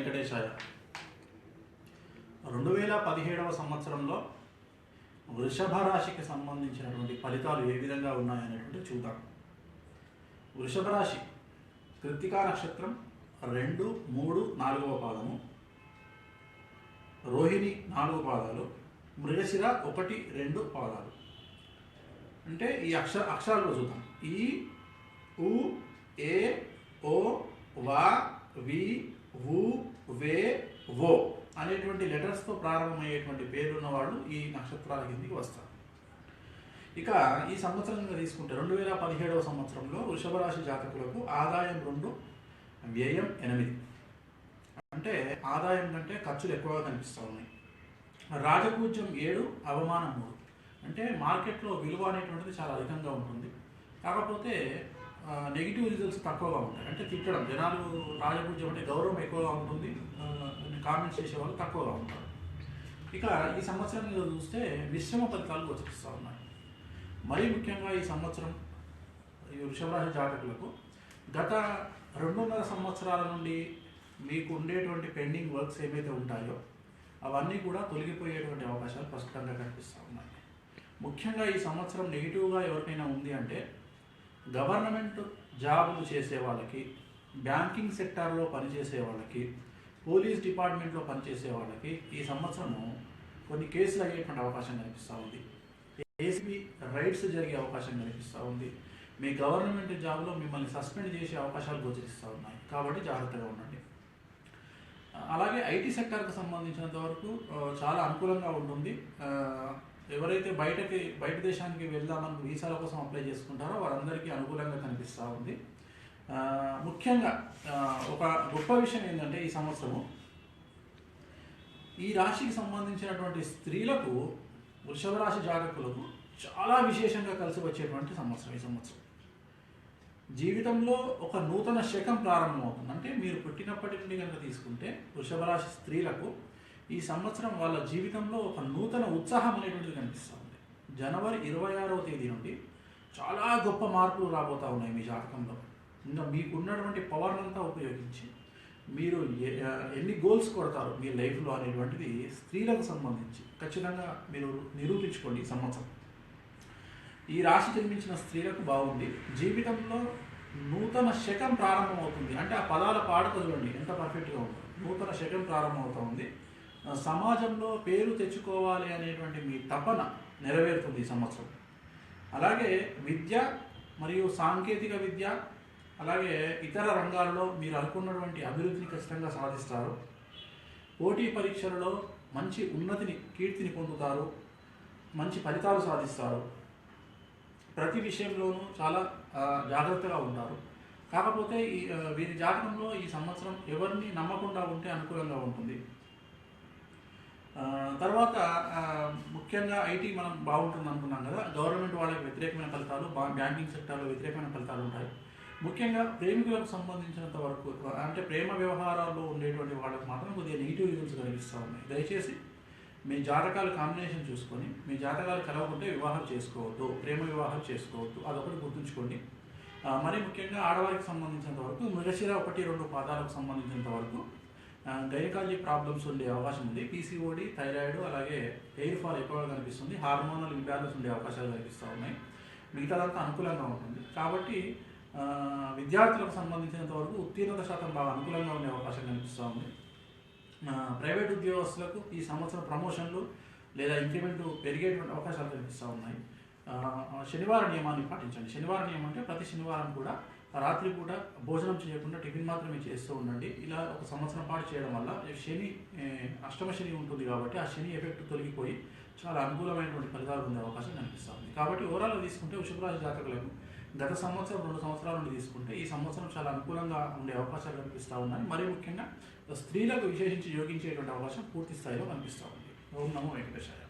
వెంకటేశాయ. 2017వ సంవత్సరంలో వృషభ రాశికి సంబంధించినటువంటి ఫలితాలు ఏ విధంగా ఉన్నాయనేటువంటి చూద్దాం. వృషభ రాశి కృత్తికా నక్షత్రం 2, 3, 4వ పాదము, రోహిణి 4 పాదాలు, మృగశిర 1, 2 పాదాలు. అంటే ఈ అక్షరాలు చూద్దాం. ఈ, ఉ, ఏ, ఓ, వా, వి, వు, వే, ఓ అనేటువంటి లెటర్స్తో ప్రారంభమయ్యేటువంటి పేర్లున్న వాళ్ళు ఈ నక్షత్రాల కిందికి వస్తారు. ఇక ఈ సంవత్సరంగా తీసుకుంటే 2017వ సంవత్సరంలో వృషభ రాశి జాతకులకు ఆదాయం 2, వ్యయం 8. అంటే ఆదాయం కంటే ఖర్చులు ఎక్కువగా కనిపిస్తూ ఉన్నాయి. రాజపూజ్యం 7, అవమానం 3. అంటే మార్కెట్లో విలువ అనేటువంటిది చాలా అధికంగా ఉంటుంది. కాకపోతే నెగిటివ్ రిజల్ట్స్ తక్కువగా ఉంటాయి. అంటే తిట్టడం, జనాలు రాజపూజ్యం అంటే గౌరవం ఎక్కువగా ఉంటుంది, కామెంట్స్ చేసేవాళ్ళు తక్కువగా ఉంటారు. ఇక ఈ సంవత్సరం మీద చూస్తే మిశ్రమ ఫలితాలు గోచరిస్తూ ఉన్నాయి. మరీ ముఖ్యంగా ఈ సంవత్సరం ఈ వృషభ రాశి జాతకులకు గత 2.5 సంవత్సరాల నుండి మీకు ఉండేటువంటి పెండింగ్ వర్క్స్ ఏవైతే ఉంటాయో అవన్నీ కూడా తొలగిపోయేటువంటి అవకాశాలు ప్రస్తుతంగా కనిపిస్తూ ఉన్నాయి. ముఖ్యంగా ఈ సంవత్సరం నెగిటివ్గా ఎవరికైనా ఉంది అంటే గవర్నమెంట్ జాబులు చేసే వాళ్ళకి, బ్యాంకింగ్ సెక్టార్లో పనిచేసే వాళ్ళకి, పోలీస్ డిపార్ట్మెంట్లో పనిచేసే వాళ్ళకి ఈ సంవత్సరము కొన్ని కేసులు అయ్యేటువంటి అవకాశం కనిపిస్తూ ఉంది. ఏసీబీ రైడ్స్ జరిగే అవకాశం కనిపిస్తూ ఉంది. మీ గవర్నమెంట్ జాబ్లో మిమ్మల్ని సస్పెండ్ చేసే అవకాశాలు గోచరిస్తూ ఉన్నాయి. కాబట్టి జాగ్రత్తగా ఉండండి. అలాగే ఐటీ సెక్టార్కి సంబంధించినంత వరకు చాలా అనుకూలంగా ఉంటుంది. ఎవరైతే బయట దేశానికి వెళ్దామని వీసాల కోసం అప్లై చేసుకుంటారో వారందరికీ అనుకూలంగా కనిపిస్తూ ఉంది. ముఖ్యంగా ఒక గొప్ప విషయం ఏంటంటే ఈ సంవత్సరము ఈ రాశికి సంబంధించినటువంటి స్త్రీలకు, వృషభ రాశి జాతకులకు చాలా విశేషంగా కలిసి వచ్చేటువంటి సంవత్సరం ఈ సంవత్సరం. జీవితంలో ఒక నూతన శకం ప్రారంభమవుతుంది. అంటే మీరు పుట్టినప్పటి నుండి కనుక తీసుకుంటే వృషభ రాశి స్త్రీలకు ఈ సంవత్సరం వాళ్ళ జీవితంలో ఒక నూతన ఉత్సాహం అనేటువంటిది కనిపిస్తూ ఉంది. జనవరి 26వ తేదీ నుండి చాలా గొప్ప మార్పులు రాబోతూ ఉన్నాయి మీ జాతకంలో. ఇంకా మీకు ఉన్నటువంటి పవర్నంతా ఉపయోగించి మీరు ఎన్ని గోల్స్ కొడతారు మీ లైఫ్లో అనేటువంటిది స్త్రీలకు సంబంధించి ఖచ్చితంగా మీరు నిరూపించుకోండి. ఈ సంవత్సరం ఈ రాశి జన్మించిన స్త్రీలకు బాగుంది. జీవితంలో నూతన శకం ప్రారంభమవుతుంది. అంటే ఆ పదాల పాడు చదవండి ఎంత పర్ఫెక్ట్గా ఉంటుంది. నూతన శకం ప్రారంభమవుతుంది. సమాజంలో పేరు తెచ్చుకోవాలి అనేటువంటి మీ తపన నెరవేరుతుంది ఈ సంవత్సరం. అలాగే విద్య మరియు సాంకేతిక విద్య, అలాగే ఇతర రంగాల్లో మీరు అనుకున్నటువంటి అభివృద్ధిని ఖచ్చితంగా సాధిస్తారు. పోటీ పరీక్షలలో మంచి కీర్తిని పొందుతారు. మంచి ఫలితాలు సాధిస్తారు. ప్రతి విషయంలోనూ చాలా జాగ్రత్తగా ఉంటారు. కాకపోతే వీరి జాతకంలో ఈ సంవత్సరం ఎవరిని నమ్మకుండా ఉంటే అనుకూలంగా ఉంటుంది. తర్వాత ముఖ్యంగా ఐటీ మనం బాగుంటుంది అనుకున్నాం కదా, గవర్నమెంట్ వాళ్ళకి వ్యతిరేకమైన ఫలితాలు, బ్యాంకింగ్ సెక్టార్లో వ్యతిరేకమైన ఫలితాలు ఉంటాయి. ముఖ్యంగా ప్రేమికులకు సంబంధించినంత వరకు అంటే ప్రేమ వ్యవహారాల్లో ఉండేటువంటి వాళ్ళకి మాత్రం కొద్దిగా నెగిటివ్ రిజల్ట్స్ కనిపిస్తూ ఉన్నాయి. దయచేసి మీ జాతకాలు కాంబినేషన్ చూసుకొని, మీ జాతకాలు కలవకుంటే వివాహాలు చేసుకోవద్దు, ప్రేమ వివాహాలు చేసుకోవద్దు, అదొకటి గుర్తుంచుకోండి. మరీ ముఖ్యంగా ఆడవారికి సంబంధించినంత వరకు మృగశిర 1, 2 పాదాలకు సంబంధించినంత వరకు గైనకాలజీ ప్రాబ్లమ్స్ ఉండే అవకాశం ఉంది. పీసీఓడి, థైరాయిడ్, అలాగే హెయిర్ ఫాల్ ఎక్కువగా కనిపిస్తుంది. హార్మోనల్ ఇంబ్యాలెన్స్ ఉండే అవకాశాలు కనిపిస్తూ ఉన్నాయి. మిగతాదంతా అనుకూలంగా ఉంటుంది. కాబట్టి విద్యార్థులకు సంబంధించినంత వరకు ఉత్తీర్ణత శాతం బాగా అనుకూలంగా ఉండే అవకాశం కనిపిస్తూ ఉంది. ప్రైవేట్ ఉద్యోగస్తులకు ఈ సంవత్సరం ప్రమోషన్లు లేదా ఇంక్రిమెంట్ పెరిగేటువంటి అవకాశాలు కనిపిస్తూ ఉన్నాయి. శనివార నియమాన్ని పాటించండి. శనివార నియమం అంటే ప్రతి శనివారం కూడా రాత్రి పూట భోజనం చేయకుండా టిఫిన్ మాత్రమే చేస్తూ ఉండండి. ఇలా ఒక సంవత్సరం పాటు చేయడం వల్ల అష్టమ శని ఉంటుంది కాబట్టి ఆ శని ఎఫెక్ట్ తొలగిపోయి చాలా అనుకూలమైనటువంటి ఫలితాలు ఉండే అవకాశం కనిపిస్తూ ఉంది. కాబట్టి ఓవరాల్గా తీసుకుంటే వృషభ రాశి జాతకులకు గత సంవత్సరం 2 సంవత్సరాల నుండి తీసుకుంటే ఈ సంవత్సరం చాలా అనుకూలంగా ఉండే అవకాశాలు కనిపిస్తూ ఉన్నాయి. మరీ ముఖ్యంగా స్త్రీలకు విశేషించి యోగించేటువంటి అవకాశం పూర్తి స్థాయిలో కనిపిస్తూ ఉంది. ఓం నమో వెంకటేశాయ.